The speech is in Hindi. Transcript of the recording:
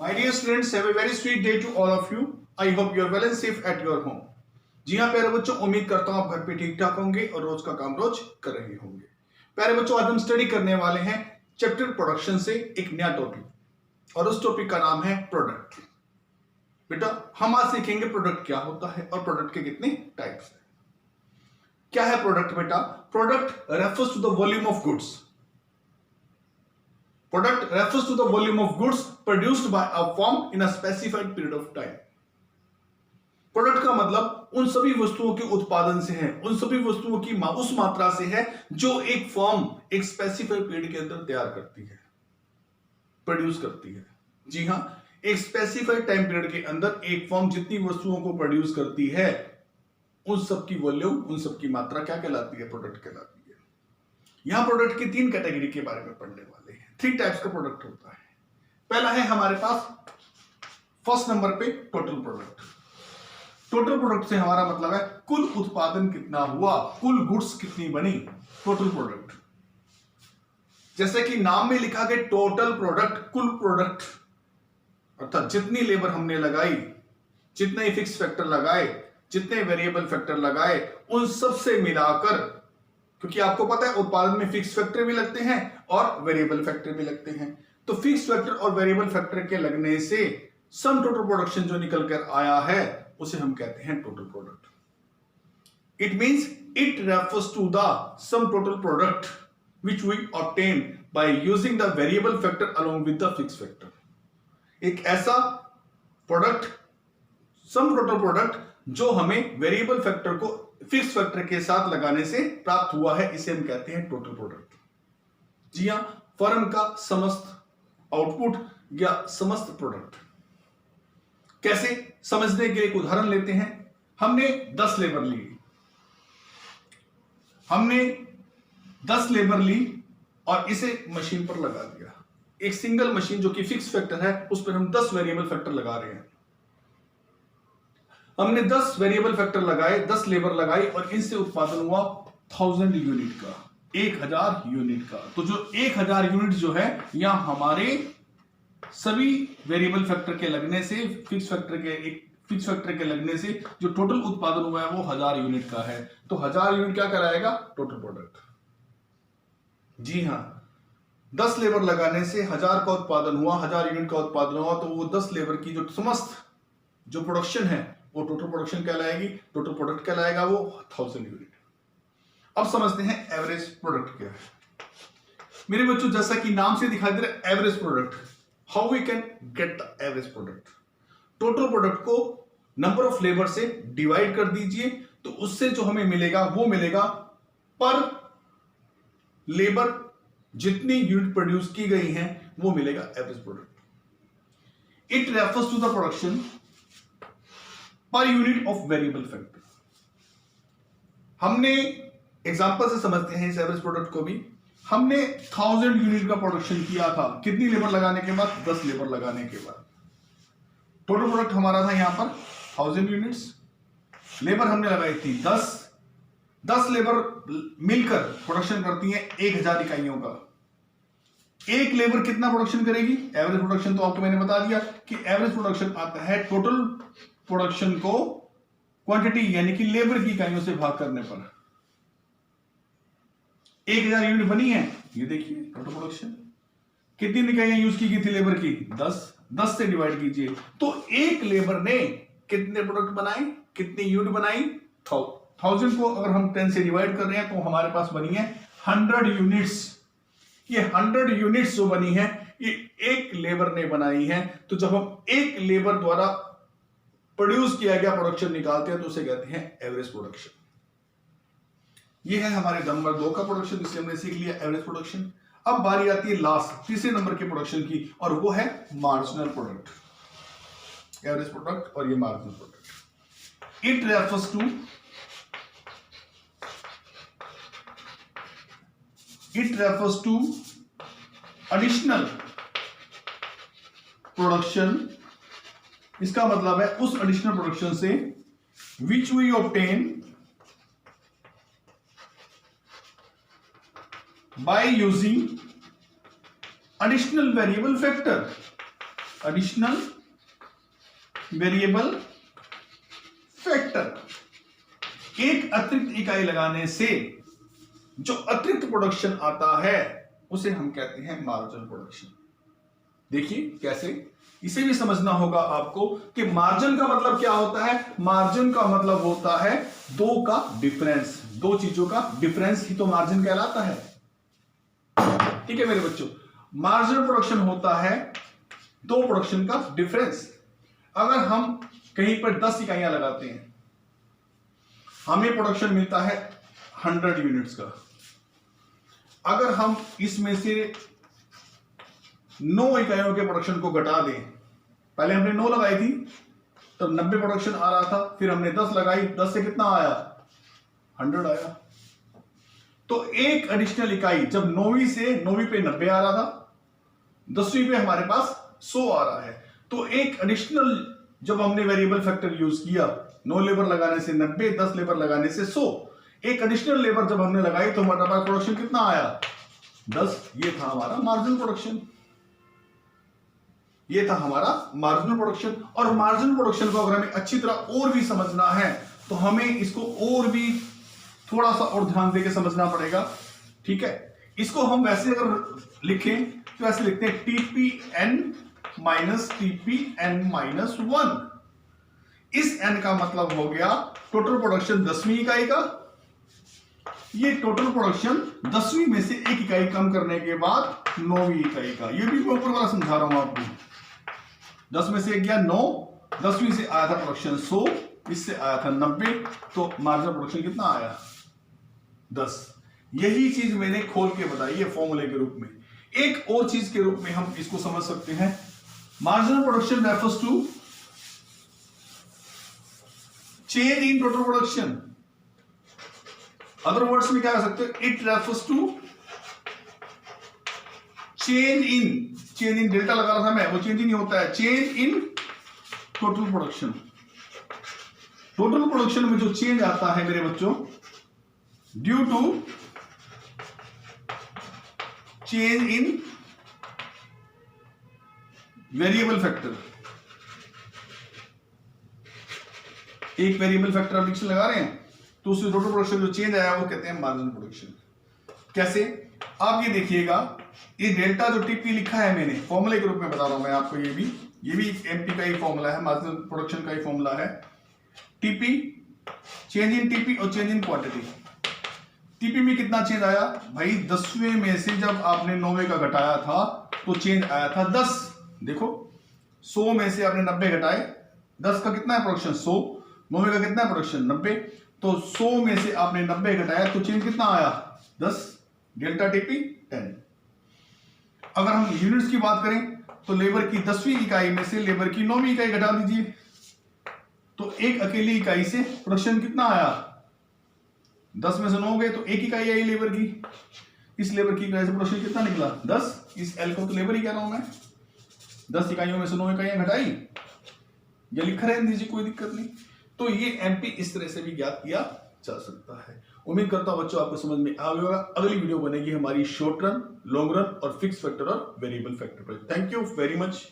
My dear students, have a very sweet day to all of you. I hope you are well and safe at your home. जी हाँ प्यारे बच्चों, उम्मीद करता हूँ आप घर पे ठीक ठाक होंगे और रोज का काम रोज कर रहे होंगे। प्यारे बच्चों, आज हम स्टडी करने वाले हैं चैप्टर प्रोडक्शन से एक नया टॉपिक और उस टॉपिक का नाम है प्रोडक्ट। बेटा, हम आज सीखेंगे प्रोडक्ट क्या होता है और प्रोडक्ट के कितने टाइप्स हैं। क्या है प्रोडक्ट बेटा? Product refers to the volume of goods. Product refers to the volume of goods produced by a firm in a specified period of time. Product का मतलब उन सभी वस्तुओं के उत्पादन से है, उन सभी वस्तुओं की उस मात्रा से है जो एक फर्म एक स्पेसिफाइड पीरियड के अंदर तैयार करती है, प्रोड्यूस करती है। जी हाँ, एक स्पेसिफाइड टाइम पीरियड के अंदर एक फर्म जितनी वस्तुओं को प्रोड्यूस करती है उन सब की वॉल्यूम, उन सब की मात्रा क्या कहलाती है? प्रोडक्ट कहलाती है। यहां प्रोडक्ट की तीन कैटेगरी के बारे में पढ़ने वाले हैं। 3 टाइप्स का प्रोडक्ट होता है। पहला है हमारे पास फर्स्ट नंबर पे टोटल प्रोडक्ट। टोटल प्रोडक्ट से हमारा मतलब है कुल उत्पादन कितना हुआ, कुल गुड्स कितनी बनी, टोटल प्रोडक्ट। जैसे कि नाम में लिखा गया टोटल प्रोडक्ट, कुल प्रोडक्ट, अर्थात जितनी लेबर हमने लगाई, जितने फिक्स फैक्टर लगाए, जितने वेरिएबल फैक्टर लगाए, उन सब से मिलाकर, क्योंकि आपको पता है उत्पादन में फिक्स फैक्टर भी लगते हैं और वेरिएबल फैक्टर भी लगते हैं, तो फिक्स फैक्टर और वेरिएबल फैक्टर के लगने से सम टोटल प्रोडक्शन जो निकल कर आया है उसे हम कहते हैं total product. It means it refers to the sum total product which we obtain by using the variable factor along with the fix factor. एक ऐसा प्रोडक्ट, सम टोटल प्रोडक्ट जो हमें वेरिएबल फैक्टर को फिक्स फैक्टर के साथ लगाने से प्राप्त हुआ है, इसे हम कहते हैं टोटल प्रोडक्ट। जी हां, फर्म का समस्त आउटपुट या समस्त प्रोडक्ट। कैसे समझने के लिए एक उदाहरण लेते हैं। हमने 10 लेबर ली और इसे मशीन पर लगा दिया। एक सिंगल मशीन जो कि फिक्स फैक्टर है, उस पर हम 10 वेरिएबल फैक्टर लगा रहे हैं। हमने 10 वेरिएबल फैक्टर लगाए, 10 लेबर लगाई और इनसे उत्पादन हुआ 1000 यूनिट का, 1000 यूनिट का। तो जो 1000 यूनिट जो है, यहां हमारे सभी वेरिएबल फैक्टर के लगने से, फिक्स फैक्टर के लगने से जो टोटल उत्पादन हुआ है वो 1000 यूनिट का है। तो 1000 यूनिट क्या कराएगा? Total product. जी हां, 10 लेबर लगाने से 1000 का उत्पादन हुआ, 1000 यूनिट का उत्पादन हुआ, तो वो 10 लेबर की जो समस्त जो प्रोडक्शन है वो टोटल प्रोडक्शन कहलाएगी, टोटल प्रोडक्ट कहलाएगा वो 1000 यूनिट। अब समझते हैं एवरेज प्रोडक्ट क्या है। मेरे बच्चों, जैसा कि नाम से दिखाई दे रहा है average product, how we can get the average product? Total product को नंबर ऑफ लेबर से डिवाइड कर दीजिए, तो उससे जो हमें मिलेगा वो मिलेगा पर लेबर जितनी यूनिट प्रोड्यूस की गई है वो मिलेगा average product. It refers to the production per unit of variable factor. हमने एग्जांपल से समझते हैं इस एवरेज प्रोडक्ट को भी। हमने 1000 यूनिट का प्रोडक्शन किया था, कितनी लेबर लगाने के बाद? 10 लेबर लगाने के बाद। टोटल प्रोडक्ट हमारा था यहां पर 1000 यूनिट्स। लेबर हमने लगाई थी 10 लेबर मिलकर प्रोडक्शन करती हैं 1000 इकाइयों का। एक लेबर कितना प्रोडक्शन करेगी? एवरेज प्रोडक्शन तो आपको मैंने बता दिया कि एवरेज प्रोडक्शन आता है टोटल प्रोडक्शन को क्वांटिटी यानी कि लेबर की इकाइयों से भाग करने पर। 1000 यूनिट बनी है, ये देखिए टोटल प्रोडक्शन। कितनी इकाइयां यूज की गई थी लेबर की? 10 से डिवाइड कीजिए, तो एक लेबर ने कितने प्रोडक्ट बनाए, कितनी यूनिट बनाई? 1000 को अगर हम 10 से डिवाइड कर रहे हैं तो हमारे पास बनी है 100 यूनिट्स। ये 100 यूनिट्स जो बनी है ये एक लेबर ने बनाई है। तो जब हम एक लेबर द्वारा प्रोड्यूस किया गया प्रोडक्शन निकालते हैं तो उसे कहते हैं एवरेज प्रोडक्शन। ये है हमारे नंबर 2 का प्रोडक्शन, जिसे हमने सीख लिया एवरेज प्रोडक्शन। अब बारी आती है लास्ट, तीसरे नंबर के प्रोडक्शन की, और वो है मार्जिनल प्रोडक्ट। एवरेज प्रोडक्ट और ये marginal product. It refers to additional production. इसका मतलब है उस एडिशनल प्रोडक्शन से which we obtain by using additional variable factor additional variable factor. एक अतिरिक्त इकाई लगाने से जो अतिरिक्त प्रोडक्शन आता है उसे हम कहते हैं मार्जिनल प्रोडक्शन। देखिए कैसे, इसे भी समझना होगा आपको कि मार्जिन का मतलब क्या होता है। मार्जिन का मतलब होता है दो का डिफरेंस, दो चीजों का डिफरेंस ही तो मार्जिन कहलाता है। ठीक है मेरे बच्चों, मार्जिनल प्रोडक्शन होता है दो प्रोडक्शन का डिफरेंस। अगर हम कहीं पर 10 इकाइयां लगाते हैं, हमें प्रोडक्शन मिलता है 100 यूनिट्स का। अगर हम इसमें से 9 इकाइयों के प्रोडक्शन को घटा दें, पहले हमने 9 लगाई थी तो 90 प्रोडक्शन आ रहा था, फिर हमने 10 लगाई, 10 से कितना आया, 100 आया। तो एक एडिशनल इकाई जब 9वीं से 9वीं पे 90 आ रहा था, 10वीं पे हमारे पास 100 आ रहा है। तो एक एडिशनल जब हमने वेरिएबल फैक्टर यूज किया, 9 लेबर लगाने से 90, 10 लेबर लगाने से 100, एक एडिशनल लेबर जब हमने लगाई तो हमारे पास प्रोडक्शन कितना आया, 10। ये था हमारा मार्जिनल प्रोडक्शन, ये था हमारा मार्जिनल प्रोडक्शन। और मार्जिनल प्रोडक्शन को अगर हमें अच्छी तरह और भी समझना है तो हमें इसको और भी थोड़ा सा और ध्यान देकर समझना पड़ेगा। ठीक है, इसको हम वैसे अगर लिखें तो ऐसे लिखते हैं TPN माइनस TPN माइनस 1। इस n का मतलब हो गया टोटल प्रोडक्शन 10वीं इकाई का। ये टोटल प्रोडक्शन 10वीं में से एक इकाई कम करने के बाद 9वीं इकाई का। ये भी मैं ऊपर वाला समझा रहा हूं आपको। 10 में से एक गया 9, 10वीं से आया था प्रोडक्शन 100, इससे आया था 90, तो मार्जिनल प्रोडक्शन कितना आया, 10। यही चीज मैंने खोल के बताई है फॉर्मूले के रूप में। एक और चीज के रूप में हम इसको समझ सकते हैं, marginal production refers to change in total production. Other words में क्या कर सकते हो, it refers to change in delta लगा रहा था मैं, वो चेंज इन होता है, change in total production. Total production में जो चेंज आता है मेरे बच्चों, due to change in variable factor. एक वेरिएबल फैक्टर एडिशन लगा रहे हैं तो उससे टोटल प्रोडक्शन जो चेंज आया वो कहते हैं मार्जिनल प्रोडक्शन। कैसे, आप ये देखिएगा, ये डेल्टा जो टीपी लिखा है मैंने फॉर्मूले के रूप में बता रहा हूं मैं आपको, ये भी एमपी का ही फॉर्मूला है, मार्जिनल प्रोडक्शन का ही फॉर्मूला है। टीपी, चेंज इन टीपी और चेंज इन क्वांटिटी। टीपी में कितना चेंज आया भाई, 10वें में से जब आपने 9वें का घटाया था तो चेंज आया था 10। देखो 100 में से आपने 90 घटाए, 10 का कितना है प्रोडक्शन 100, 9वें का कितना है प्रोडक्शन 90, तो 100 में से आपने 90 घटाया तो चेंज कितना आया 10, डेल्टा टीपी 10। अगर हम यूनिट्स की बात करें तो लेबर की 10वीं इकाई में से लेबर की 9वीं इकाई घटा दीजिए, तो एक अकेली इकाई से प्रोडक्शन कितना आया, 10 में से 9 गए तो एक इकाई आई लेबर की। इस लेबर की इकाई से प्रोडक्शन कितना निकला 10, इस एल को तो लेबर ही कह रहा हूं मैं। 10 इकाइयों में से 9 इकाइयां घटाई, या लिखा रहने दीजिए, कोई दिक्कत नहीं। तो ये एमपी इस तरह से भी ज्ञात किया जा सकता है। उम्मीद करता हूं बच्चों आपको समझ में आ गया होगा। अगली वीडियो बनेगी हमारी शॉर्ट रन, लॉन्ग रन और फिक्स फैक्टर और वेरिएबल फैक्टर पर। Thank you very much.